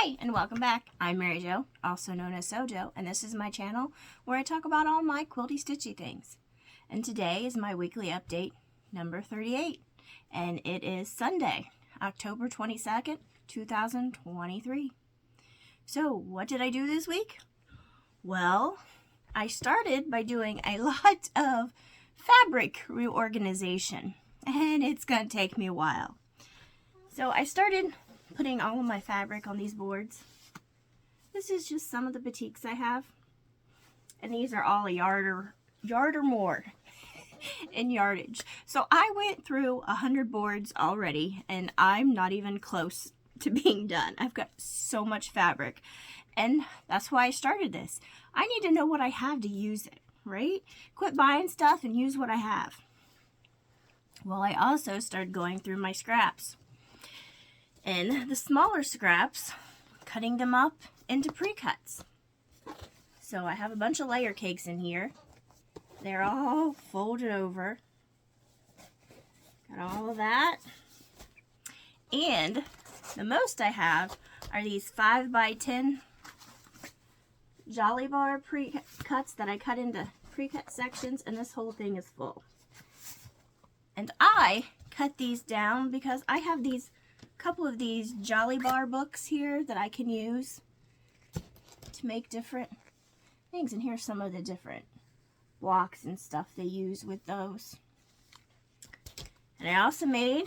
Hi, and welcome back. I'm Mary Jo, also known as Sojo, and this is my channel where I talk about all my quilty stitchy things. And today is my weekly update, number 38, and it is Sunday, October 22nd, 2023. So, what did I do this week? Well, I started by doing a lot of fabric reorganization, and it's going to take me a while. So, I started putting all of my fabric on these boards. This is just some of the batiks I have, and these are all a yard or more in yardage. So I went through 100 boards already, and I'm not even close to being done. I've got so much fabric, and that's why I started this. I need to know what I have to use it, right? Quit buying stuff and use what I have. Well, I also started going through my scraps. And the smaller scraps, cutting them up into pre-cuts. So I have a bunch of layer cakes in here. They're all folded over. Got all of that. And the most I have are these 5x10 Jolly Bar pre-cuts that I cut into pre-cut sections, and this whole thing is full. And I cut these down because I have these couple of these Jolly Bar books here that I can use to make different things, and here's some of the different blocks and stuff they use with those. And I also made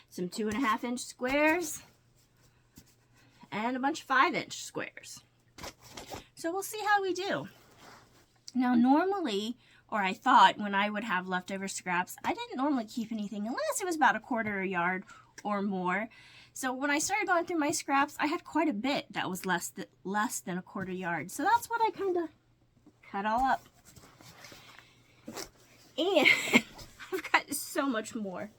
some 2.5-inch squares and a bunch of 5-inch squares. So we'll see how we do. Now normally, or I thought when I would have leftover scraps, I didn't normally keep anything unless it was about 1/4 a yard or more. So when I started going through my scraps, I had quite a bit that was less than 1/4 yard. So that's what I kind of cut all up. And I've got so much more.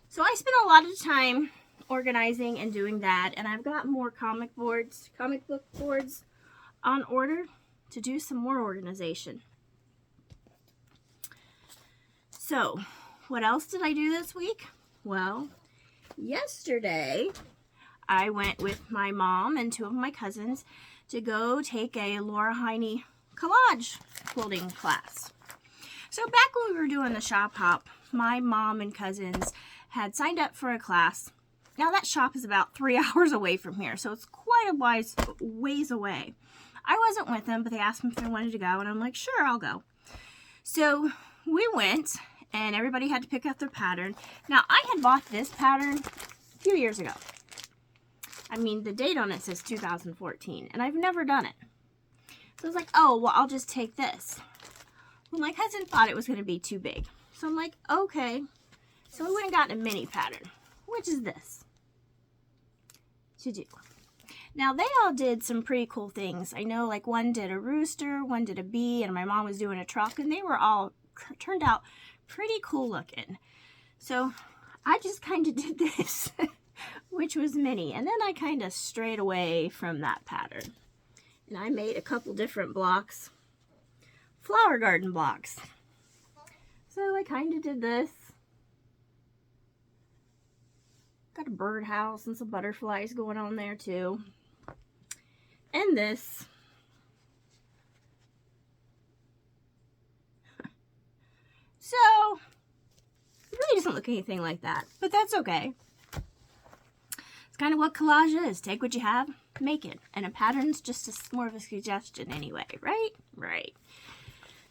So I spent a lot of time organizing and doing that, and I've got more comic book boards on order to do some more organization. So, what else did I do this week? Well, yesterday I went with my mom and 2 of my cousins to go take a Laura Heine collage quilting class. So back when we were doing the shop hop, my mom and cousins had signed up for a class. Now that shop is about 3 hours away from here, so it's quite a ways away. I wasn't with them, but they asked me if they wanted to go, and I'm like, sure, I'll go. So we went, and everybody had to pick up their pattern. Now, I had bought this pattern a few years ago. I mean, the date on it says 2014, and I've never done it. So I was like, oh, well, I'll just take this. Well, my cousin thought it was going to be too big. So I'm like, okay. So we went and got a mini pattern, which is this. To do. Now, they all did some pretty cool things. I know, like, one did a rooster, one did a bee, and my mom was doing a truck, and they were all turned out pretty cool looking. So I just kind of did this, which was mini, and then I kind of strayed away from that pattern. And I made a couple different blocks, flower garden blocks. So I kind of did this. Got a birdhouse and some butterflies going on there too. And this. So, it really doesn't look anything like that, but that's okay. It's kind of what collage is. Take what you have, make it. And a pattern's just more of a suggestion anyway, right? Right.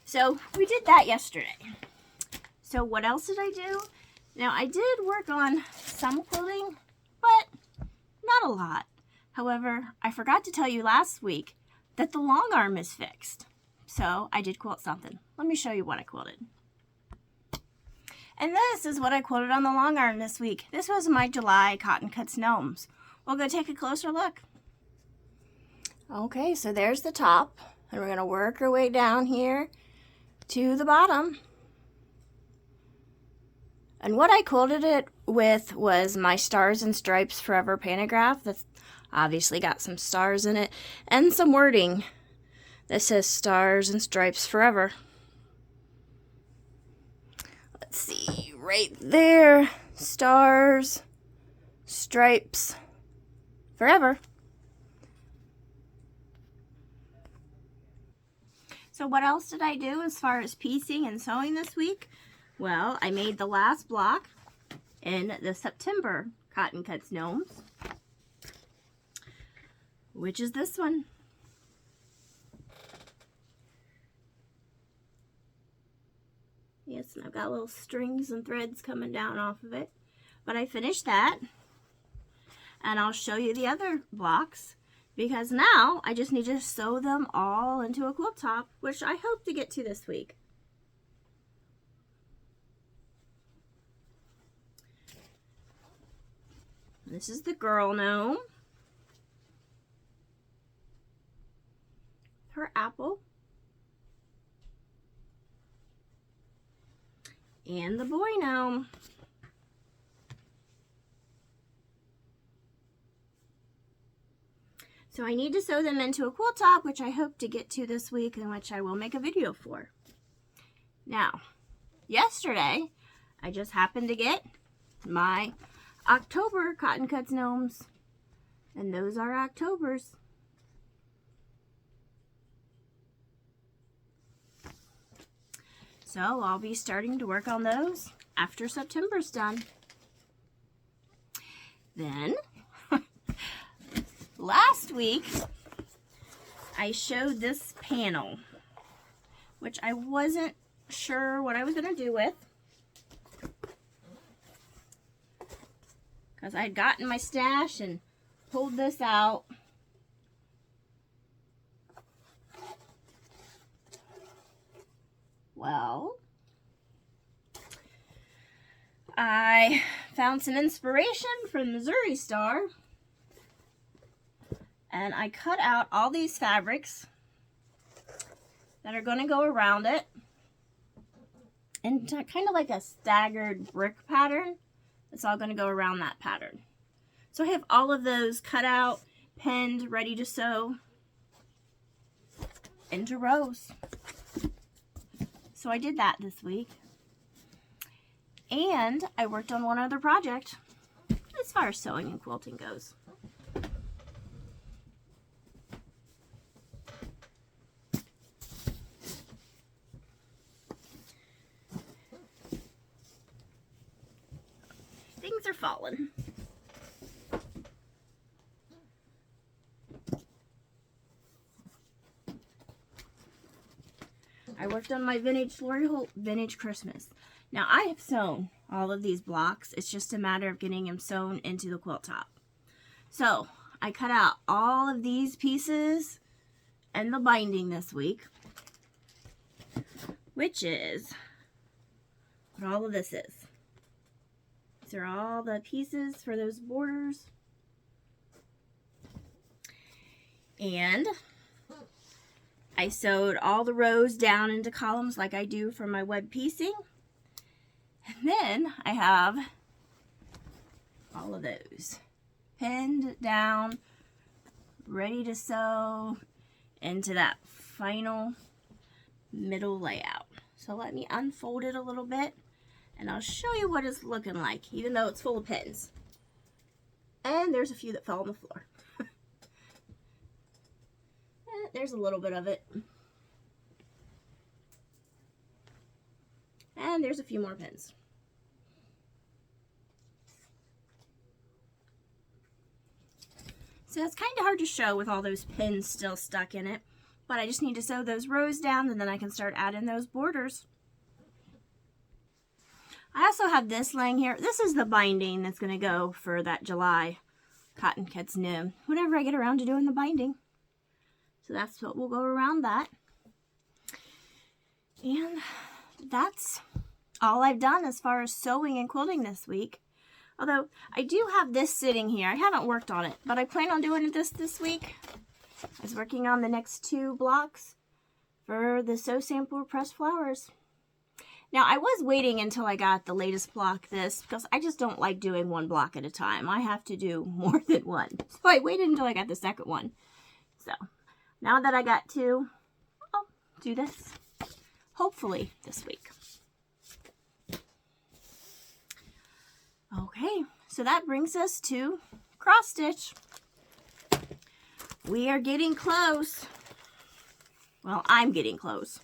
So, we did that yesterday. So, what else did I do? Now, I did work on some quilting, but not a lot. However, I forgot to tell you last week that the long arm is fixed. So, I did quilt something. Let me show you what I quilted. And this is what I quilted on the long arm this week. This was my July Cotton Cuts Gnomes. We'll go take a closer look. Okay, so there's the top. And we're going to work our way down here to the bottom. And what I quilted it with was my Stars and Stripes Forever pantograph. That's obviously got some stars in it. And some wording that says Stars and Stripes Forever. Let's see, right there stars, stripes, forever. So what else did I do as far as piecing and sewing this week? Well, I made the last block in the September Cotton Cuts Gnomes, which is this one. Yes, and I've got little strings and threads coming down off of it. But I finished that, and I'll show you the other blocks, because now I just need to sew them all into a quilt top, which I hope to get to this week. This is the girl gnome. Her apple. And the boy gnome. So I need to sew them into a quilt top, which I hope to get to this week, and which I will make a video for. Now, yesterday, I just happened to get my October Cotton Cuts Gnomes, and those are October's. So I'll be starting to work on those after September's done. Then, last week, I showed this panel, which I wasn't sure what I was going to do with, because I had gotten my stash and pulled this out. Well, I found some inspiration from Missouri Star, and I cut out all these fabrics that are going to go around it, and kind of like a staggered brick pattern. It's all going to go around that pattern. So I have all of those cut out, pinned, ready to sew into rows. So I did that this week. And I worked on one other project as far as sewing and quilting goes. Things are falling. I worked on my vintage Lori Holt Vintage Christmas. Now I have sewn all of these blocks. It's just a matter of getting them sewn into the quilt top. So I cut out all of these pieces and the binding this week, which is what all of this is. These are all the pieces for those borders. And I sewed all the rows down into columns like I do for my web piecing. And then I have all of those pinned down, ready to sew into that final middle layout. So let me unfold it a little bit, and I'll show you what it's looking like, even though it's full of pins. And there's a few that fell on the floor. There's a little bit of it. And there's a few more pins. So it's kind of hard to show with all those pins still stuck in it. But I just need to sew those rows down, and then I can start adding those borders. I also have this laying here. This is the binding that's going to go for that July Cotton Cuts Gnome whenever I get around to doing the binding. So that's what will go around that. And that's all I've done as far as sewing and quilting this week. Although I do have this sitting here. I haven't worked on it, but I plan on doing this week. I was working on the next 2 blocks for the Sew Sampler Pressed Flowers. Now I was waiting until I got the latest block this, because I just don't like doing one block at a time. I have to do more than one. So I waited until I got the second one. So now that I got 2, I'll do this, hopefully this week. So that brings us to cross stitch. We are getting close. Well, I'm getting close.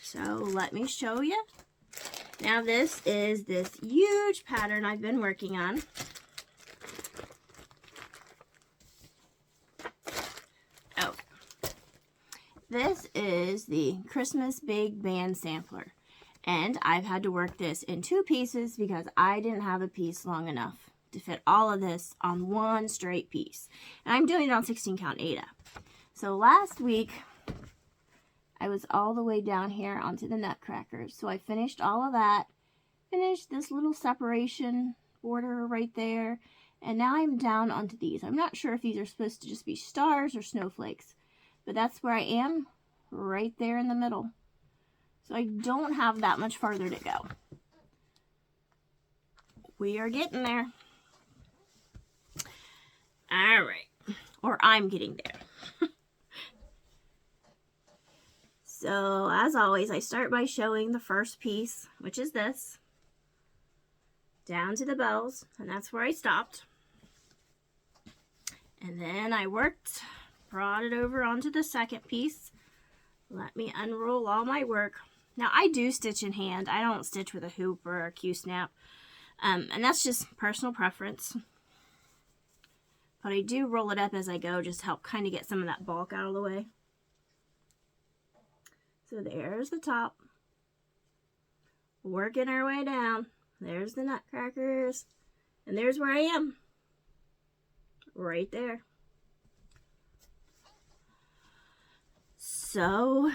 So let me show you. Now this is this huge pattern I've been working on. Oh, this is the Christmas Big Band Sampler. And I've had to work this in 2 pieces because I didn't have a piece long enough to fit all of this on one straight piece. And I'm doing it on 16 count Aida. So last week, I was all the way down here onto the nutcrackers. So I finished all of that, finished this little separation border right there, and now I'm down onto these. I'm not sure if these are supposed to just be stars or snowflakes, but that's where I am, right there in the middle. So I don't have that much farther to go. We are getting there. All right, or I'm getting there. So as always, I start by showing the first piece, which is this, down to the bells, and that's where I stopped. And then I brought it over onto the second piece. Let me unroll all my work. Now I do stitch in hand. I don't stitch with a hoop or a Q-snap, and that's just personal preference. But I do roll it up as I go, just to help kind of get some of that bulk out of the way. So there's the top. Working our way down. There's the nutcrackers. And there's where I am. Right there. So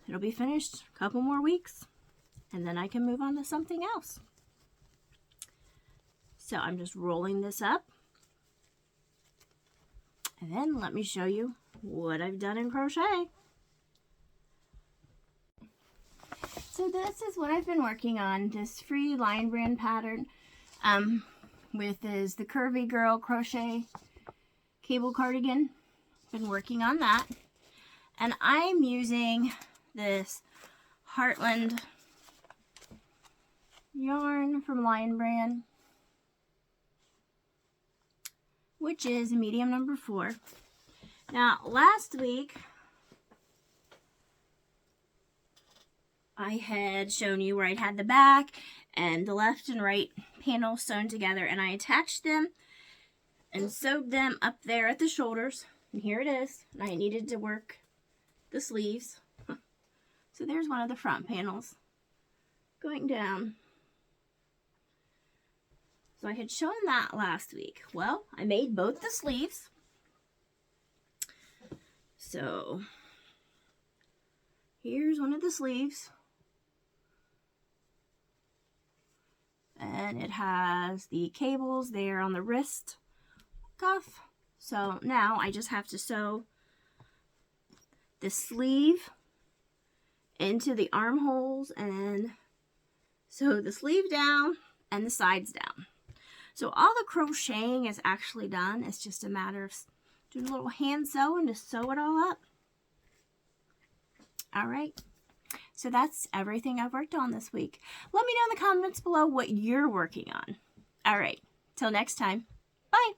it'll be finished a couple more weeks. And then I can move on to something else. So I'm just rolling this up. And then let me show you what I've done in crochet. So this is what I've been working on, this free Lion Brand pattern with the Curvy Girl crochet cable cardigan. Been working on that. And I'm using this Heartland yarn from Lion Brand, which is medium number 4. Now last week I had shown you where I had the back and the left and right panel sewn together, and I attached them and sewed them up there at the shoulders, and here it is. And I needed to work the sleeves. So there's one of the front panels going down. So I had shown that last week. Well, I made both the sleeves. So here's one of the sleeves. And it has the cables there on the wrist cuff. So now I just have to sew the sleeve into the armholes and sew the sleeve down and the sides down. So all the crocheting is actually done. It's just a matter of doing a little hand sewing to sew it all up. All right. So that's everything I've worked on this week. Let me know in the comments below what you're working on. All right. Till next time. Bye.